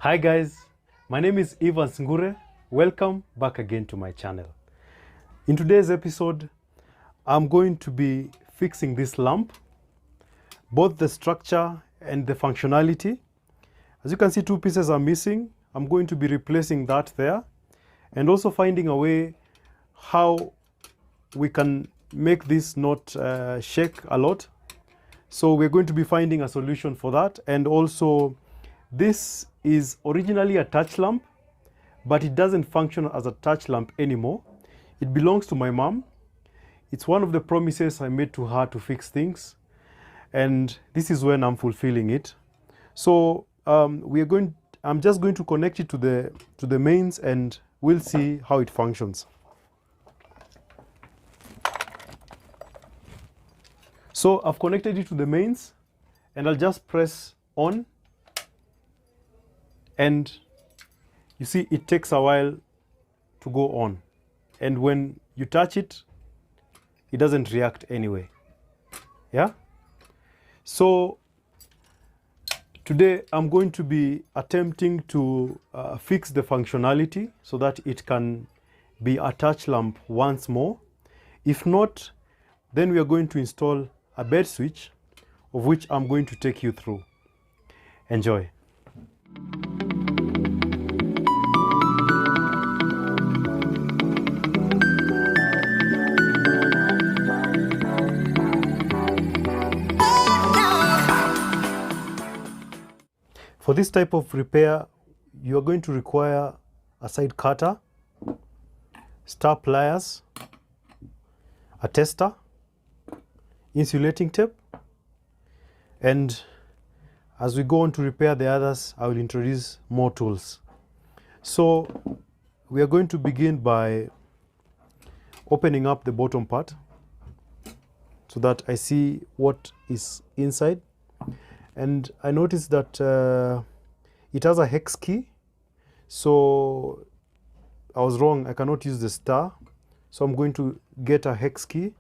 Hi guys, my name is Ivan Ngure. Welcome back again to my channel. In today's episode, I'm going to be fixing this lamp, both the structure and the functionality. As you can see, two pieces are missing. I'm going to be replacing that there and also finding a way how we can make this not shake a lot. So we're going to be finding a solution for that. And also, this is originally a touch lamp, but it doesn't function as a touch lamp anymore. It belongs to my mom. It's one of the promises I made to her to fix things, and this is when I'm fulfilling it. So I'm just going to connect it to the mains, and we'll see how it functions. So I've connected it to the mains, and I'll just press on, and you see it takes a while to go on. And when you touch it, it doesn't react anyway. Yeah? So today I'm going to be attempting to fix the functionality so that it can be a touch lamp once more. If not, then we are going to install a bed switch, of which I'm going to take you through. Enjoy. For this type of repair, you are going to require a side cutter, star pliers, a tester, insulating tape, and as we go on to repair the others, I will introduce more tools. So we are going to begin by opening up the bottom part so that I see what is inside. And I noticed that it has a hex key, so I was wrong. I cannot use the star, so I'm going to get a hex key,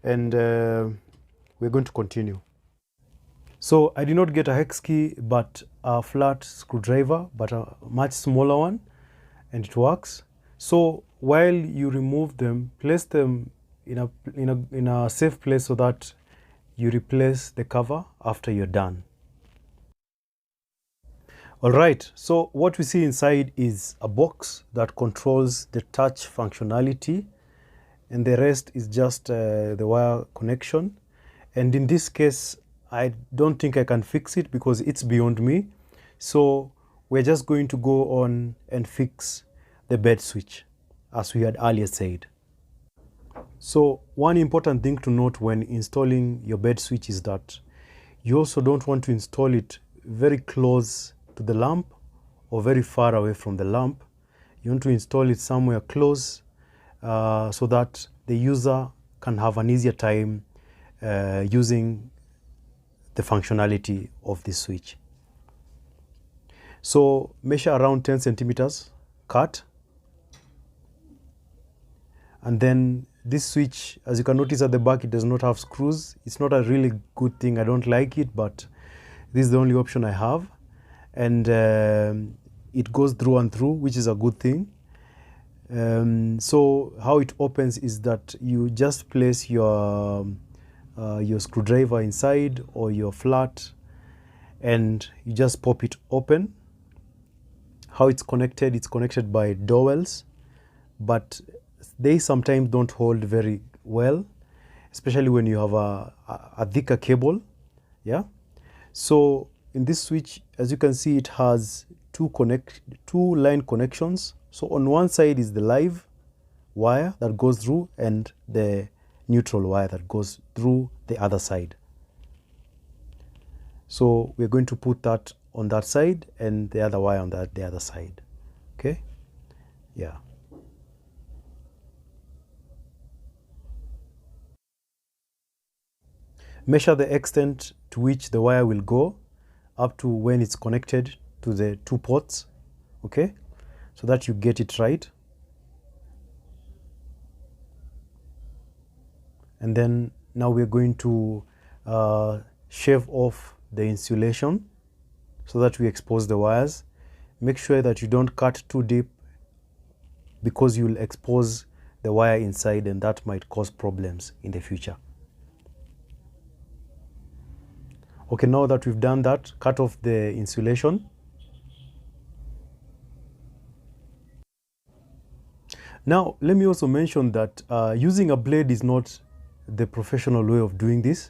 and we're going to continue. So I did not get a hex key, but a flat screwdriver, but a much smaller one, and it works. So while you remove them, place them in a safe place so that you replace the cover after you're done. All right, so what we see inside is a box that controls the touch functionality, and the rest is just the wire connection. And in this case, I don't think I can fix it because it's beyond me. So we're just going to go on and fix the bed switch, as we had earlier said. So one important thing to note when installing your bed switch is that you also don't want to install it very close to the lamp or very far away from the lamp. You want to install it somewhere close so that the user can have an easier time using the functionality of this switch. So measure around 10 centimeters cut, and then this switch, as you can notice at the back, it does not have screws. It's not a really good thing. I don't like it, but this is the only option I have. And it goes through and through, which is a good thing. So how it opens is that you just place your screwdriver inside or your flat, and you just pop it open. How it's connected by dowels, but they sometimes don't hold very well, especially when you have a thicker cable. Yeah. So in this switch, as you can see, it has two line connections. So on one side is the live wire that goes through, and the neutral wire that goes through the other side. So we're going to put that on that side and the other wire on the other side. Okay. Yeah. Measure the extent to which the wire will go up to when it's connected to the two ports, okay, so that you get it right. And then now we're going to shave off the insulation so that we expose the wires. make sure that you don't cut too deep, because you'll expose the wire inside and that might cause problems in the future. Okay, now that we've done that, cut off the insulation. Now, let me also mention that using a blade is not the professional way of doing this,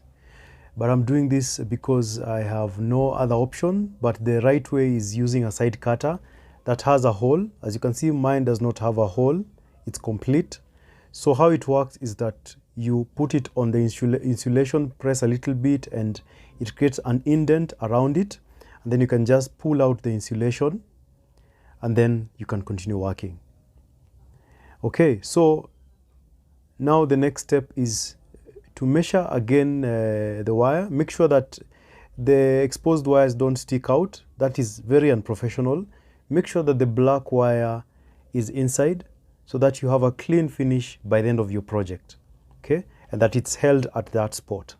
but I'm doing this because I have no other option. But the right way is using a side cutter that has a hole. As you can see, mine does not have a hole. It's complete. So how it works is that you put it on the insulation, press a little bit, and it creates an indent around it. And then you can just pull out the insulation, and then you can continue working. Okay, so now the next step is to measure again the wire. Make sure that the exposed wires don't stick out. That is very unprofessional. Make sure that the black wire is inside so that you have a clean finish by the end of your project, okay? And that it's held at that spot.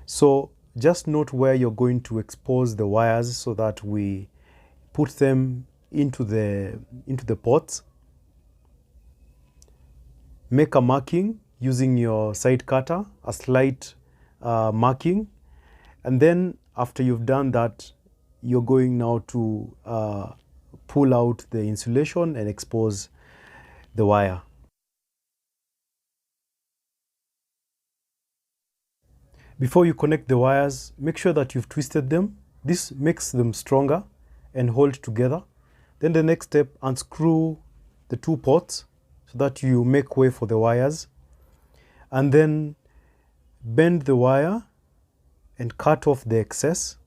So just note where you're going to expose the wires so that we put them into the pots. Make a marking using your side cutter, a slight marking. And then after you've done that, you're going now to pull out the insulation and expose the wire. Before you connect the wires, make sure that you've twisted them. This makes them stronger and hold together. Then the next step, unscrew the two pots so that you make way for the wires. And then bend the wire and cut off the excess.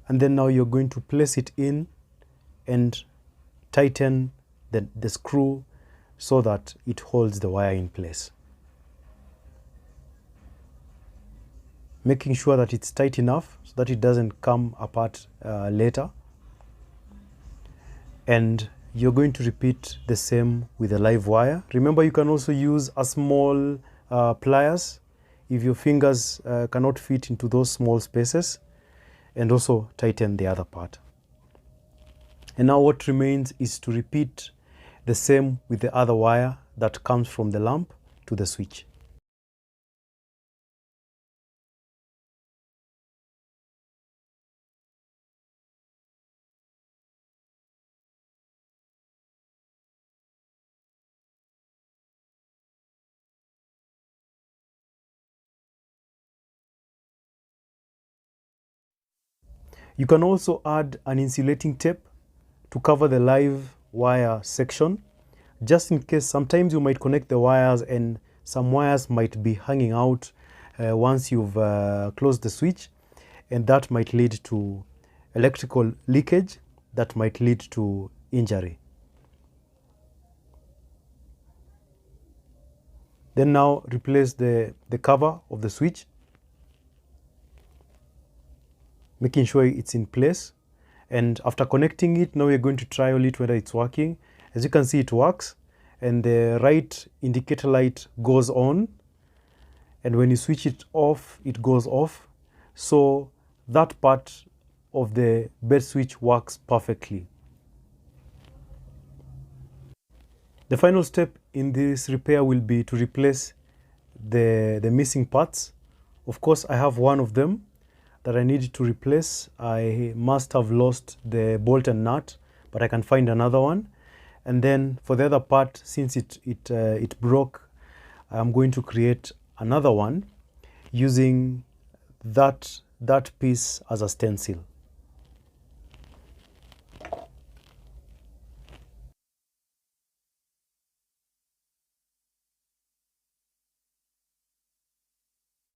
And then now you're going to place it in and tighten the screw so that it holds the wire in place. Making sure that it's tight enough so that it doesn't come apart later. And you're going to repeat the same with the live wire. Remember, you can also use a small pliers if your fingers cannot fit into those small spaces, and also tighten the other part. And now what remains is to repeat the same with the other wire that comes from the lamp to the switch. You can also add an insulating tape to cover the live wire section, just in case sometimes you might connect the wires and some wires might be hanging out once you've closed the switch, and that might lead to electrical leakage that might lead to injury. Then now replace the cover of the switch, making sure it's in place. And after connecting it, now we're going to trial it whether it's working. As you can see, it works, and the right indicator light goes on, and when you switch it off, it goes off. So that part of the bed switch works perfectly. The final step in this repair will be to replace the missing parts. Of course, I have one of them that I need to replace. I must have lost the bolt and nut, but I can find another one. And then for the other part, since it broke, I'm going to create another one using that piece as a stencil.